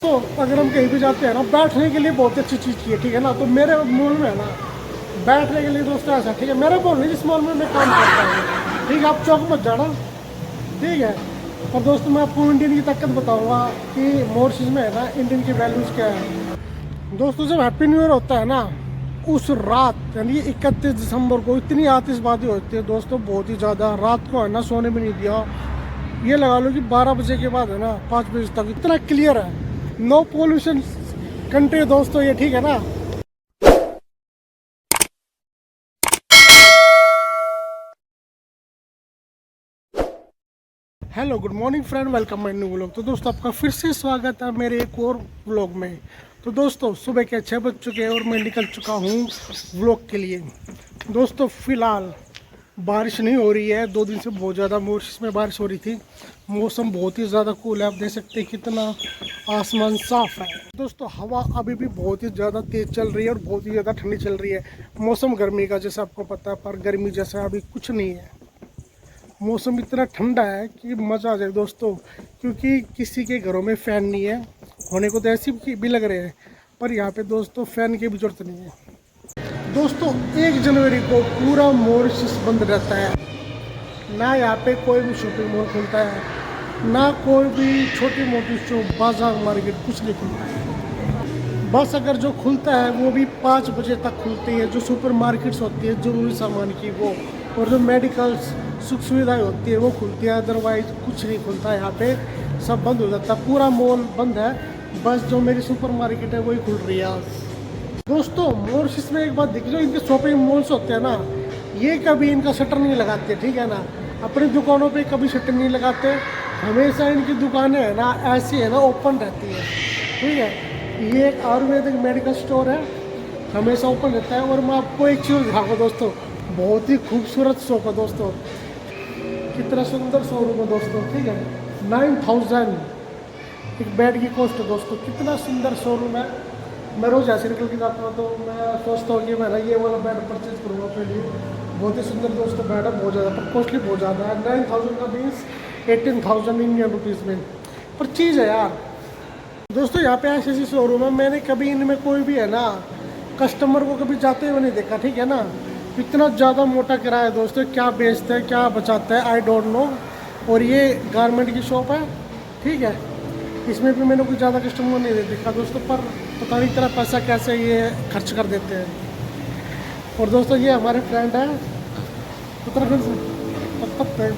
तो अगर हम कहीं भी जाते हैं ना, बैठने के लिए बहुत अच्छी चीज़ की है, ठीक है ना। तो मेरे मॉल में है ना, बैठने के लिए दोस्तों ऐसा, ठीक है, मेरा मॉल नहीं, जिस मॉल में मैं काम करता हूँ, ठीक है, आप चौक मत जाना, ठीक है। और दोस्तों मैं आपको इंडियन की ताकत बताऊंगा कि मॉरिशस में है ना, इंडियन की वैल्यूज़ क्या है। दोस्तों जब हैप्पी न्यू ईयर होता है ना, उस रात यानी 31 दिसंबर को इतनी आतिशबाजी होती है दोस्तों, बहुत ही ज़्यादा। रात को है ना सोने भी नहीं दिया। ये लगा लो कि 12 बजे के बाद है ना 5 बजे तक इतना क्लियर है, नो पोल्यूशन कंट्री दोस्तों ये, ठीक है ना। Hello good morning friend, welcome my new vlog. तो दोस्तों आपका फिर से स्वागत है मेरे एक और व्लॉग में। तो दोस्तों सुबह के 6 बज चुके हैं और मैं निकल चुका हूँ व्लॉग के लिए। दोस्तों फ़िलहाल बारिश नहीं हो रही है, 2 दिन से बहुत ज़्यादा मॉरिशस में बारिश हो रही थी। मौसम बहुत ही ज़्यादा कूल है, आप देख सकते हैं कितना आसमान साफ है। दोस्तों हवा अभी भी बहुत ही ज़्यादा तेज़ चल रही है और बहुत ही ज़्यादा ठंडी चल रही है। मौसम गर्मी का जैसा आपको पता है, पर गर्मी जैसा अभी कुछ नहीं है। मौसम इतना ठंडा है कि मज़ा आ जाए दोस्तों, क्योंकि किसी के घरों में फ़ैन नहीं है। होने को तो ऐसी भी लग रहे हैं, पर यहाँ पे दोस्तों फ़ैन की भी ज़रूरत नहीं है। दोस्तों 1 जनवरी को पूरा मॉरिशस बंद रहता है, ना यहाँ पे कोई भी शॉपिंग मॉल खुलता है, ना कोई भी छोटी मोटी शॉप, बाजार, मार्केट, कुछ नहीं खुलता है। बस अगर जो खुलता है वो भी 5 बजे तक खुलती है। जो सुपर मार्केट्स होती है जरूरी सामान की वो, और जो मेडिकल सुख सुविधाएँ होती है वो खुलती है, अदरवाइज कुछ नहीं खुलता है। यहाँ पे सब बंद हो जाता है, पूरा मॉल बंद है। बस जो मेरी सुपर मार्केट है वही खुल रही है आज। दोस्तों मॉरिशस में एक बात देखिए, जो इनके शॉपिंग मॉल्स होते हैं ना, ये कभी इनका शटर नहीं लगाते, ठीक है ना। अपनी दुकानों पे कभी शटर नहीं लगाते, हमेशा इनकी दुकानें है ना ऐसी है ना ओपन रहती है, ठीक है। ये एक आयुर्वेदिक मेडिकल स्टोर है, हमेशा ओपन रहता है। और मैं आपको एक चीज़ दिखाऊंगा दोस्तों, बहुत ही खूबसूरत शॉप है दोस्तों, कितना सुंदर शोरूम है दोस्तों, ठीक है। 9000 एक बेड की कॉस्ट है दोस्तों, कितना सुंदर शोरूम है। मैं रोज़ ऐसे निकल के जाता हूँ तो मैं सोचता हूँ कि मैं ना ये वाला बेड परचेज करूँगा अपने लिए। बहुत ही सुंदर दोस्तों बेड है, बहुत ज़्यादा, पर कॉस्टली बहुत ज़्यादा है। 9000 का मीन्स 18,000 इंडियन रुपीज़ में, पर चीज़ है यार। दोस्तों यहाँ पे ऐसी शोरूम है, मैंने कभी इनमें कोई भी है ना कस्टमर को कभी जाते हुए नहीं देखा, ठीक है ना। इतना ज़्यादा मोटा किराया है दोस्तों, क्या बेचता है क्या बचाता है आई डोंट नो। और ये गारमेंट की शॉप है, ठीक है। इसमें भी मैंने कुछ ज़्यादा कस्टमर नहीं देखा दोस्तों, पर पता नहीं इतना पैसा कैसे ये खर्च कर देते हैं। और दोस्तों ये हमारे फ्रेंड है उत्तराखंड से,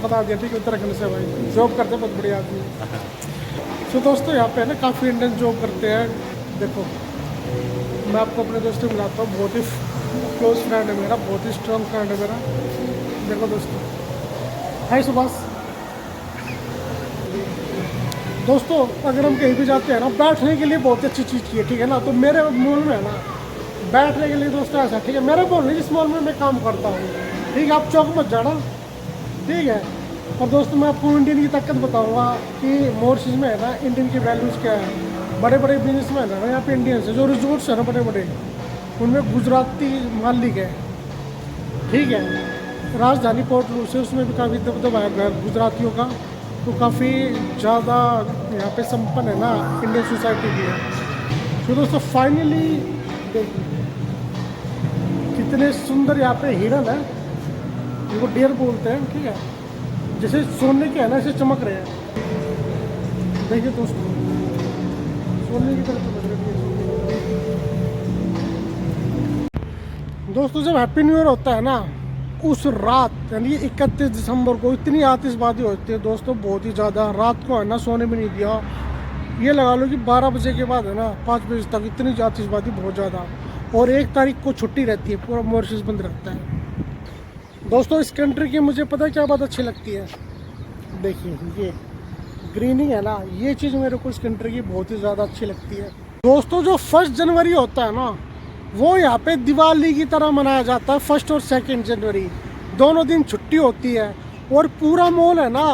बता दिया, ठीक है, उत्तराखंड से भाई, जॉब करते हैं, बहुत बढ़िया आदमी। तो दोस्तों यहाँ पे ना काफ़ी इंडियन जॉब करते हैं। देखो मैं आपको अपने दोस्तों को मिलाता हूँ, बहुत ही क्लोज फ्रेंड है मेरा, बहुत ही स्ट्रॉन्ग फ्रेंड है मेरा। देखो दोस्तों, हाय सुभाष। दोस्तों अगर हम कहीं भी जाते हैं ना, बैठने के लिए बहुत अच्छी चीज़ की है, ठीक है ना। तो मेरे मॉल में है ना, बैठने के लिए दोस्तों ऐसा, ठीक है, मेरा मॉल नहीं, जिस मॉल में मैं काम करता हूँ, ठीक है, आप चौक मत जाना, ठीक है। और दोस्तों मैं आपको इंडियन की ताकत बताऊंगा कि मॉरिशस में है ना इंडियन की वैल्यूज़ क्या है। बड़े बड़े बिजनेसमैन है ना यहाँ पे इंडियंस है, जो रिजोर्ट्स है ना बड़े बड़े, उनमें गुजराती मालिक है, ठीक है। राजधानी पोर्ट लूर से उसमें भी काफ़ी दबदबा है गुजरातियों का, तो काफ़ी ज़्यादा यहाँ पे संपन्न है ना इंडियन सोसाइटी भी है। तो दोस्तों फाइनली देखिए कितने सुंदर यहाँ पे हिरन है, इनको डेयर बोलते हैं, ठीक है। जैसे सोने के है ना ऐसे चमक रहे हैं, देखिए दोस्तों, सोने की तरह चमक रहे हैं। दोस्तों जब हैप्पी न्यू ईयर होता है ना, उस रात यानी 31 दिसंबर को इतनी आतिशबाजी होती है दोस्तों, बहुत ही ज़्यादा। रात को है ना सोने भी नहीं दिया। ये लगा लो कि 12 बजे के बाद है ना 5 बजे तक इतनी आतिशबाजी, बहुत ज़्यादा। और 1 तारीख को छुट्टी रहती है, पूरा मॉरिशस बंद रहता है। दोस्तों इस कंट्री की मुझे पता है क्या बात अच्छी लगती है, देखिए ये ग्रीनिंग है ना, ये चीज़ मेरे को इस कंट्री की बहुत ही ज़्यादा अच्छी लगती है। दोस्तों जो 1 जनवरी होता है ना, वो यहाँ पे दिवाली की तरह मनाया जाता है। 1 और 2 जनवरी दोनों दिन छुट्टी होती है। और पूरा मॉल है ना,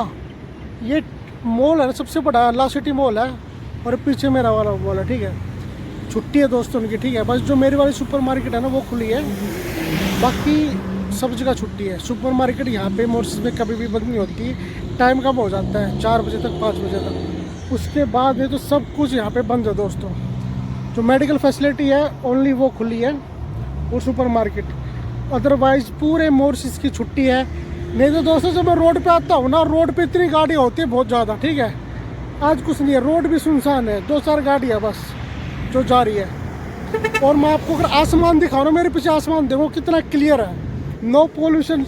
ये मॉल है ना सबसे बड़ा ला सिटी मॉल है, और पीछे मेरा वाला मॉल है, ठीक है। छुट्टी है दोस्तों उनकी, ठीक है। बस जो मेरी वाली सुपर मार्केट है ना वो खुली है, बाकी सब जगह छुट्टी है। सुपर मार्केट यहाँ पे मॉरिशस में कभी भी बंद नहीं होती, टाइम कम हो जाता है 4 बजे तक, 5 बजे तक। उसके बाद है तो सब कुछ यहाँ पे बंद है दोस्तों। जो मेडिकल फैसिलिटी है ओनली वो खुली है और सुपर मार्केट, अदरवाइज पूरे मोर्सिस की छुट्टी है। नहीं तो दोस्तों जब मैं रोड पे आता हूँ ना, रोड पे इतनी गाड़ी होती है बहुत ज़्यादा, ठीक है। आज कुछ नहीं है, रोड भी सुनसान है, 2-4 गाड़ी है बस जो जा रही है। और मैं आपको अगर आसमान दिखाऊँ ना, मेरे पीछे आसमान देखो कितना क्लियर है, नो पोल्यूशन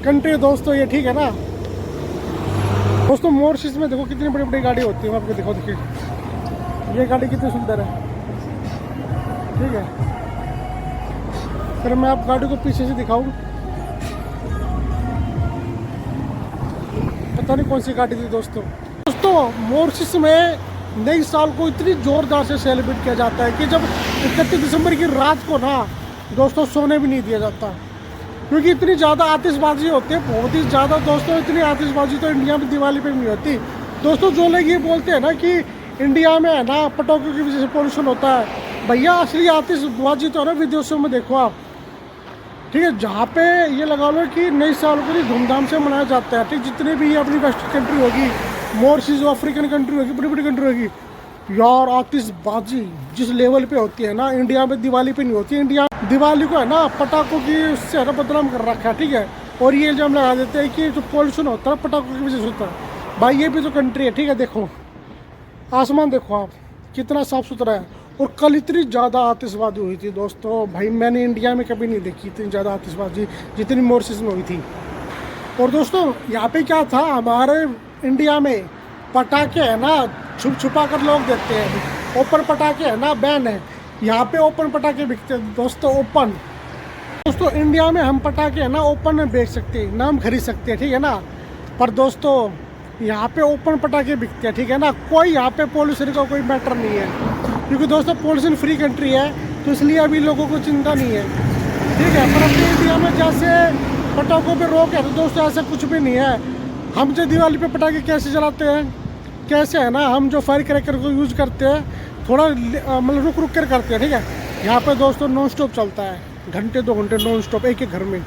कंट्री दोस्तों ये, ठीक है ना दोस्तों। मोर्सिस में देखो कितनी बड़ी बड़ी गाड़ी होती है, मैं आपको दिखाओ, देखिए ये गाड़ी कितनी सुंदर है, ठीक है। फिर मैं आप गाड़ी को पीछे से दिखाऊं, पता नहीं कौन सी गाड़ी थी दोस्तों। मोर्सिस में नई साल को इतनी जोरदार से सेलिब्रेट किया जाता है कि जब 31 दिसंबर की रात को ना दोस्तों सोने भी नहीं दिया जाता, क्योंकि इतनी ज़्यादा आतिशबाजी होती है, बहुत ही ज़्यादा दोस्तों। इतनी आतिशबाजी तो इंडिया में दिवाली पे नहीं होती दोस्तों। जो लोग ये बोलते हैं ना कि इंडिया में है ना पटाखों की वजह से पोल्यूशन होता है, भैया असली आतिशबाजी तो है ना विदेशों में, देखो आप, ठीक है। जहाँ पे ये लगा लो कि नई साल को धूमधाम से मनाया जाता है, ठीक। जितने भी अपनी वेस्टर्न कंट्री होगी, मोर्सिस अफ्रीकन कंट्री होगी, बड़ी बड़ी कंट्री होगी, यार आतिशबाजी जिस लेवल पे होती है ना, इंडिया में दिवाली पे नहीं होती। इंडिया दिवाली को है ना पटाखों की उससे है ना बदनाम कर रखा है, ठीक है। और ये इल्जाम लगा देते हैं कि जो पोल्यूशन होता है पटाखों की वजह से होता है। भाई ये भी तो कंट्री है, ठीक है। देखो आसमान देखो आप कितना साफ सुथरा है। और कल इतनी ज़्यादा आतिशबाजी हुई थी दोस्तों, भाई मैंने इंडिया में कभी नहीं देखी इतनी ज़्यादा आतिशबाजी जितनी मोर्सिस में हुई थी। और दोस्तों यहाँ पे क्या था, हमारे इंडिया में पटाखे है ना छुप छुपा कर लोग देते हैं, ओपन पटाखे है ना बैन है। यहाँ पे ओपन पटाखे बिकते हैं दोस्तों, ओपन। दोस्तों इंडिया में हम पटाखे है ना ओपन में बेच सकते हैं, नाम खरीद सकते हैं, ठीक है ना। पर दोस्तों यहाँ पे ओपन पटाखे बिकते हैं, ठीक है ना। कोई यहाँ पे पॉल्यूशन का कोई मैटर नहीं है, क्योंकि दोस्तों पॉल्यूशन फ्री कंट्री है, तो इसलिए अभी लोगों को चिंता नहीं है, ठीक है। पर अपने इंडिया में जैसे पटाखों पे रोक है तो दोस्तों ऐसा कुछ भी नहीं है। हम जो दिवाली पे पटाखे कैसे जलाते हैं, कैसे है ना, हम जो फायर क्रैकर को यूज़ करते हैं थोड़ा मतलब रुक रुक कर करते हैं, ठीक है। यहाँ पे दोस्तों नॉन स्टॉप चलता है, घंटे 2 घंटे नॉन स्टॉप एक एक घर में,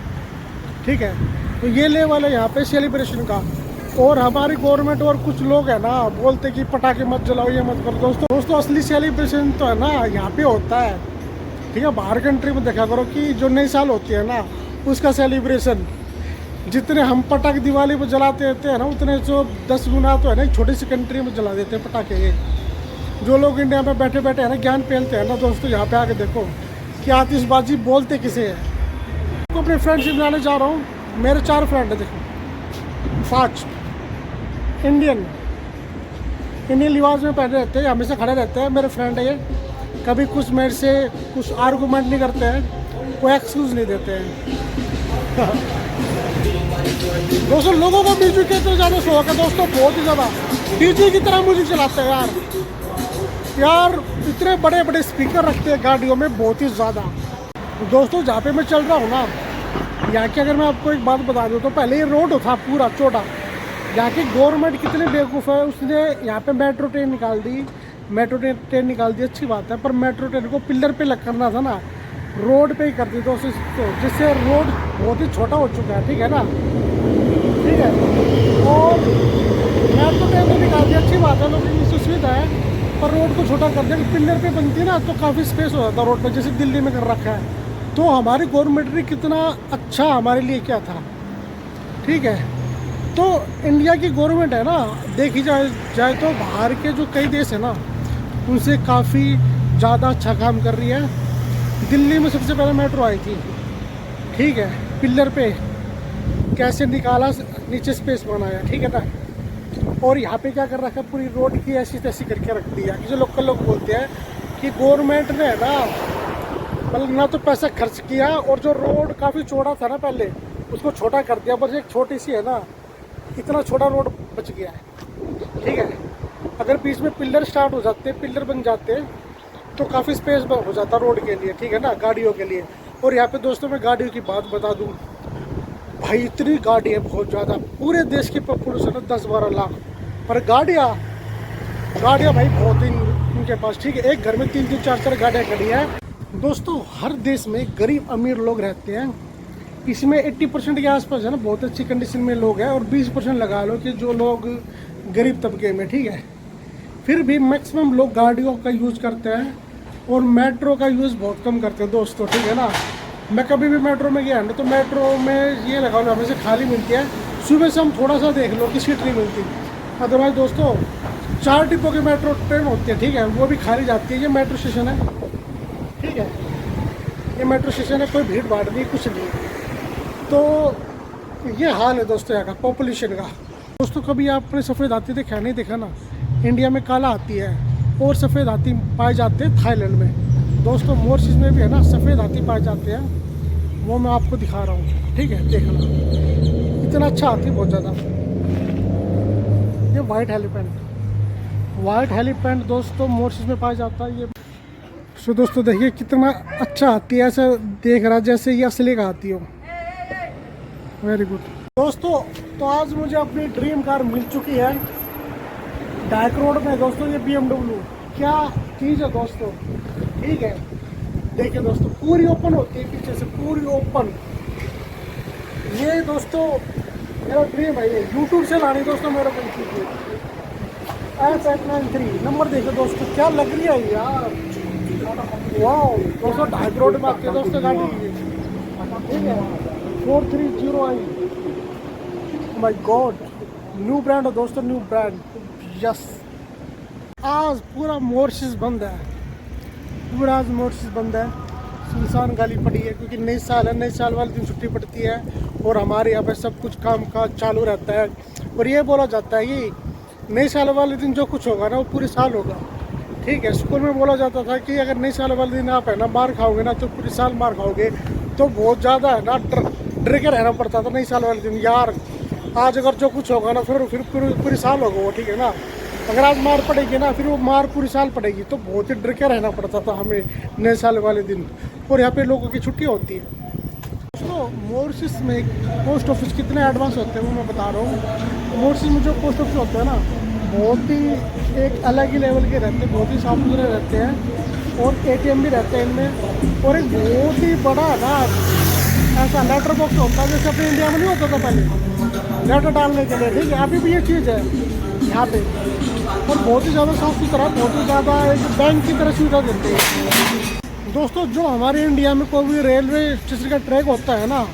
ठीक है। तो ये लेवल है यहाँ पे सेलिब्रेशन का। और हमारी गवर्नमेंट और कुछ लोग है ना बोलते कि पटाखे मत जलाओ, ये मत करो। दोस्तों असली सेलिब्रेशन तो है ना यहाँ पे होता है, ठीक है। बाहर कंट्री में देखा करो कि जो नई साल होती है ना उसका सेलिब्रेशन, जितने हम पटाखे दिवाली पर जलाते रहते हैं ना उतने जो 10 गुना तो है ना छोटी सी कंट्री में जला देते हैं पटाखे ये। जो लोग इंडिया में बैठे बैठे है ना ज्ञान फैलते हैं ना दोस्तों, यहाँ पे आके देखो कि आतिशबाजी बोलते किसे है। तो अपने फ्रेंडशिप लाने जा रहा हूँ, मेरे 4 फ्रेंड है, देखो 5 इंडियन लिबास में पहने रहते हैं, हमेशा खड़े रहते हैं। मेरे फ्रेंड है ये, कभी कुछ मेरे से कुछ आर्गूमेंट नहीं करते हैं, कोई एक्सक्यूज़ नहीं देते हैं। दोस्तों लोगों को म्यूजिक के तो ज़्यादा शौक है दोस्तों, बहुत ही ज़्यादा डीजे की तरह म्यूजिक चलाते हैं यार। इतने बड़े बड़े स्पीकर रखते हैं गाड़ियों में, बहुत ही ज़्यादा। दोस्तों जहाँ पे मैं चल रहा हूँ ना, यहाँ की अगर मैं आपको एक बात बता दूँ तो पहले ये रोड था पूरा चौड़ा। यहाँ की गवर्नमेंट कितनी बेवकूफ़ है, उसने यहाँ पे मेट्रो ट्रेन निकाल दी, अच्छी बात है। पर मेट्रो ट्रेन को पिलर पे लग करना था ना, रोड पे ही कर दी दोस्तों, जिससे रोड बहुत ही छोटा हो चुका है, ठीक है ना, ठीक है। और मेट्रो ट्रेन तो निकाल दी, अच्छी बात है, लोगों की सुविधा है। पर रोड को छोटा कर दिया, पिलर पे बनती ना तो काफ़ी स्पेस हो जाता रोड पे, जैसे दिल्ली में कर रखा है। तो हमारी गवर्नमेंट ने कितना अच्छा हमारे लिए क्या था, ठीक है। तो इंडिया की गवर्नमेंट है ना, देखी जाए तो बाहर के जो कई देश है ना उनसे काफ़ी ज़्यादा अच्छा काम कर रही है। दिल्ली में सबसे पहले मेट्रो आई थी, ठीक है, पिलर पे कैसे निकाला, नीचे स्पेस बनाया, ठीक है ना। और यहाँ पे क्या कर रखा है, पूरी रोड की ऐसी तैसी करके रख दिया। जो लोकल लोग बोलते हैं कि गवर्नमेंट ने है ना मतलब ना तो पैसा खर्च किया, और जो रोड काफ़ी चौड़ा था ना पहले उसको छोटा कर दिया, बस एक छोटी सी है ना इतना छोटा रोड बच गया है, ठीक है। अगर बीच में पिलर स्टार्ट हो जाते, पिलर बन जाते तो काफ़ी स्पेस हो जाता रोड के लिए, ठीक है ना, गाड़ियों के लिए। और यहाँ पे दोस्तों मैं गाड़ियों की बात बता दूँ, भाई इतनी गाड़ी है बहुत ज़्यादा, पूरे देश की पॉपुलेशन है 10-12 लाख, पर गाड़ियाँ भाई बहुत ही उनके पास, ठीक है। एक घर में 3-3, 4-4 गाड़ियाँ खड़ी हैं दोस्तों। हर देश में गरीब अमीर लोग रहते हैं, इसमें 80% के आसपास है ना बहुत अच्छी कंडीशन में लोग हैं, और 20% लगा लो कि जो लोग गरीब तबके में, ठीक है। फिर भी मैक्सिमम लोग गाड़ियों का यूज़ करते हैं और मेट्रो का यूज़ बहुत कम करते हैं दोस्तों, ठीक है ना। मैं कभी भी मेट्रो में गया ना तो मेट्रो में ये लगा लो हमें से खाली मिलती है। सुबह से हम थोड़ा सा देख लो कि सीट नहीं मिलती। अदरवाइज दोस्तों 4 डिब्बों की मेट्रो ट्रेन होती है, ठीक है, वो भी खाली जाती है। ये मेट्रो स्टेशन है, ठीक है, ये मेट्रो स्टेशन है, कोई भीड़ भाड़ नहीं, कुछ नहीं। तो ये हाल है दोस्तों यहाँ का पॉपुलेशन का। दोस्तों कभी आपने सफ़ेद हाथी देखा नहीं? देखा ना, इंडिया में काला हाथी है और सफ़ेद हाथी पाए जाते हैं थाईलैंड में। दोस्तों मॉरिशस में भी है ना सफ़ेद हाथी पाए जाते हैं, वो मैं आपको दिखा रहा हूँ, ठीक है, देखना। इतना अच्छा हाथी, बहुत ज़्यादा। ये वाइट हेलीपेंट दोस्तों मॉरिशस में पाया जाता है। ये सो दोस्तों देखिए कितना अच्छा हाथी है, ऐसा देख रहा है जैसे ये असली का हाथी हो। वेरी गुड दोस्तों। तो आज मुझे अपनी ड्रीम कार मिल चुकी है डायक रोड में दोस्तों। ये BMW क्या चीज़ है दोस्तों, ठीक है। देखिए दोस्तों पूरी ओपन होती है पीछे से, पूरी ओपन। ये दोस्तों मेरा ड्रीम है, ये यूट्यूब से लानी दोस्तों मेरे को चुकी है। S893 नंबर देखो दोस्तों, क्या लग रही है यार, वाह दोस्तों। डायक रोड में आती है दोस्तों गाड़ी, ठीक है। 430i, my God, new brand है दोस्तों, न्यू ब्रांड। यस, आज पूरा मॉरिशस बंद है, पूरा आज मॉरिशस बंद है, सुनसान गाली पड़ी है क्योंकि नई साल है। नए साल वाले दिन छुट्टी पड़ती है और हमारे यहाँ पे सब कुछ काम काज चालू रहता है। और ये बोला जाता है कि नए साल वाले दिन जो कुछ होगा ना वो पूरे साल होगा, ठीक है। स्कूल में बोला जाता था कि अगर नए साल वाले दिन आप है ना मार खाओगे ना तो पूरे साल मार खाओगे। तो बहुत ज़्यादा है ना डर के रहना पड़ता था नए साल वाले दिन, यार आज अगर जो कुछ होगा ना फिर पूरी साल होगा वो, ठीक है ना। अगर आज मार पड़ेगी ना फिर वो मार पूरी साल पड़ेगी, तो बहुत ही डर के रहना पड़ता था हमें नए साल वाले दिन। और यहाँ पे लोगों की छुट्टी होती है दोस्तों। मॉरिशस में पोस्ट ऑफिस कितने एडवांस होते हैं वो मैं बता रहा हूँ। मॉरिशस में जो पोस्ट ऑफिस होते हैं ना बहुत ही एक अलग ही लेवल के रहते हैं, बहुत ही साफ सुथरे रहते हैं और ATM भी रहते हैं इनमें। और एक बहुत ही बड़ा ना ऐसा लेटर बॉक्स होता है जैसे अपने इंडिया में नहीं होता था पहले लेटर डालने के लिए, ठीक है। अभी भी ये चीज़ है यहाँ पे, और बहुत ही ज़्यादा साफ सुथरा, बहुत ही ज़्यादा एक बैंक की तरह सुविधा देते हैं दोस्तों। जो हमारे इंडिया में कोई भी रेलवे स्टेशन का ट्रैक होता है ना,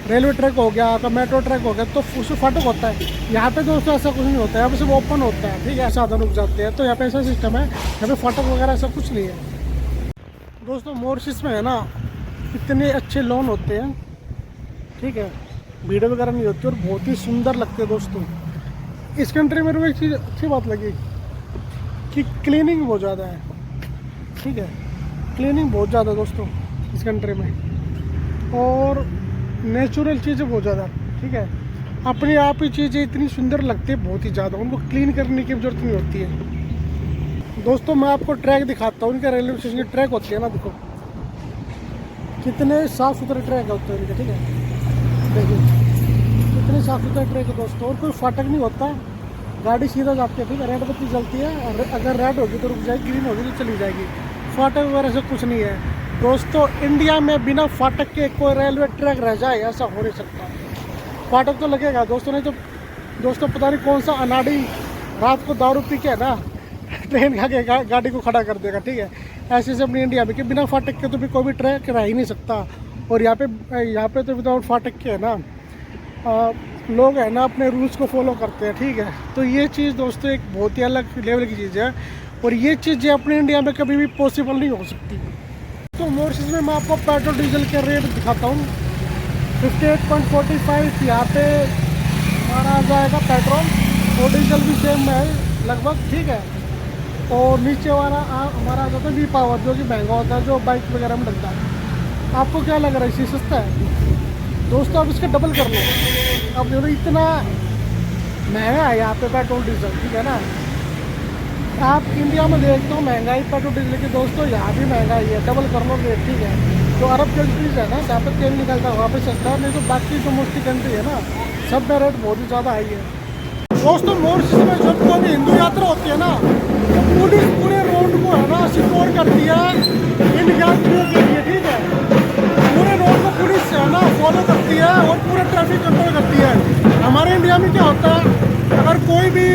रेलवे ट्रैक हो गया, आपका मेट्रो ट्रैक हो गया, तो उसमें फाटक होता है। यहाँ पे दोस्तों ऐसा कुछ नहीं होता है, यहाँ पे सिर्फ ओपन होता है, ठीक है। साधन रुक जाते हैं, तो यहाँ पे ऐसा सिस्टम है, यहाँ पे फाटक वगैरह ऐसा कुछ नहीं है दोस्तों। मॉरिशस में है ना इतने अच्छे लोन होते हैं, ठीक है, भीड़ वगैरह नहीं होती और बहुत ही सुंदर लगते हैं दोस्तों। इस कंट्री में एक चीज़ अच्छी बात लगी कि क्लीनिंग बहुत ज़्यादा है, ठीक है, क्लीनिंग बहुत ज़्यादा दोस्तों इस कंट्री में। और नेचुरल चीज़ें बहुत ज़्यादा, ठीक है, अपने आप ही चीज़ें इतनी सुंदर लगती है बहुत ही ज़्यादा, उनको क्लीन करने की जरूरत नहीं होती है दोस्तों। मैं आपको ट्रैक दिखाता हूँ, उनके रेलवे स्टेशन की ट्रैक होती है ना, देखो कितने साफ़ सुथरे ट्रैक होते हैं इनके, ठीक है। देखिए कितने साफ़ सुथरे ट्रैक है दोस्तों, और कोई फाटक नहीं होता, गाड़ी सीधा जाती है, ठीक है। रेड बत्ती जलती है, अगर रेड होगी तो रुक जाएगी, ग्रीन होगी तो चली जाएगी, फाटक वगैरह से कुछ नहीं है दोस्तों। इंडिया में बिना फाटक के कोई रेलवे ट्रैक रह जाए ऐसा हो नहीं सकता, फाटक तो लगेगा दोस्तों, नहीं तो दोस्तों पता नहीं कौन सा अनाड़ी रात को दारू पी के ना ट्रेन खा के गाड़ी को खड़ा कर देगा, ठीक है। ऐसे से अपनी इंडिया में कि बिना फाटक के तो भी कोई भी ट्रैक रह ही नहीं सकता। और यहाँ पे तो विदाउट फाटक के है ना लोग है ना अपने रूल्स को फॉलो करते हैं, ठीक है। तो ये चीज़ दोस्तों एक बहुत ही अलग लेवल की चीज़ है, और ये चीज़ें अपने इंडिया में कभी भी पॉसिबल नहीं हो सकती। तो मॉरिशस में मैं आपको पेट्रोल डीजल के रेट दिखाता हूँ। 58.45 यहाँ पे हमारा आ जाएगा पेट्रोल, और डीजल भी सेम है लगभग, ठीक है। और नीचे वाला हमारा आ जाता है V-Power, जो कि महंगा होता है, जो बाइक वगैरह में लगता है। आपको क्या लग रहा है, इसी सस्ता है दोस्तों? अब इसका डबल कर लो, अब जो इतना महंगा है यहाँ पे पेट्रोल डीजल, ठीक है ना। आप इंडिया में देखते हो महंगाई पेट्रोल डीजल की दोस्तों, यहाँ भी महंगाई है, डबल कर लो रेट, ठीक है। जो अरब कंट्रीज है ना जहाँ पर तेल निकलता है वहाँ पे सस्ता है, नहीं तो बाकी जो मोस्टली कंट्री है ना सब में रेट बहुत ही ज़्यादा हाई है दोस्तों। मॉरिशस में जब कोई हिंदू यात्रा होती है ना तो पुलिस पूरे रोड को है ना सिक्योर करती है इन यात्रियों के लिए, ठीक है। पूरे रोड को पुलिस है ना फॉलो करती है और पूरा ट्रैफिक कंट्रोल करती है। हमारे इंडिया में क्या होता है, अगर कोई भी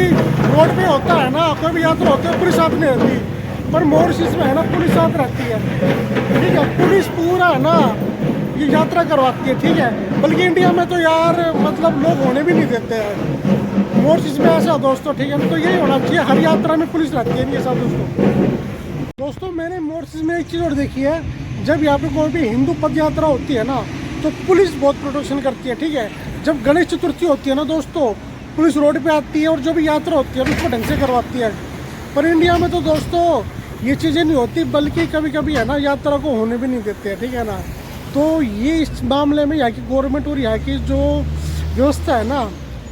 रोड पे होता है ना, कोई भी यात्रा होती है, पुलिस साथ नहीं रहती, पर मॉरिशस में है ना पुलिस साथ रहती है, ठीक है। पुलिस पूरा है ना ये यात्रा करवाती है, ठीक है। बल्कि इंडिया में तो यार मतलब लोग होने भी नहीं देते हैं, मॉरिशस में ऐसा दोस्तों, ठीक है। तो यही होना चाहिए, हर यात्रा में पुलिस रहती है ये सब दोस्तों। मैंने मॉरिशस में एक चीज़ और देखी है, जब यहाँ पे कोई भी हिंदू पद यात्रा होती है ना, तो पुलिस बहुत प्रोटेक्शन करती है, ठीक है। जब गणेश चतुर्थी होती है ना दोस्तों, पुलिस रोड पे आती है और जो भी यात्रा होती है उसको ढंग से करवाती है। पर इंडिया में तो दोस्तों ये चीज़ें नहीं होती, बल्कि कभी कभी है ना यात्रा को होने भी नहीं देते हैं, ठीक है ना। तो ये इस मामले में यहाँ की गवर्नमेंट और यहाँ की जो व्यवस्था है ना,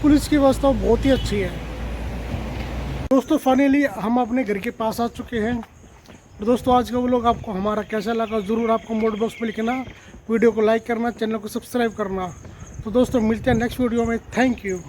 पुलिस की व्यवस्था बहुत ही अच्छी है दोस्तों। फाइनली हम अपने घर के पास आ चुके हैं। तो दोस्तों आज का व्लॉग आपको हमारा कैसा लगा ज़रूर आपको कमेंट बॉक्स में लिखना, वीडियो को लाइक करना, चैनल को सब्सक्राइब करना। तो दोस्तों मिलते हैं नेक्स्ट वीडियो में। Thank you.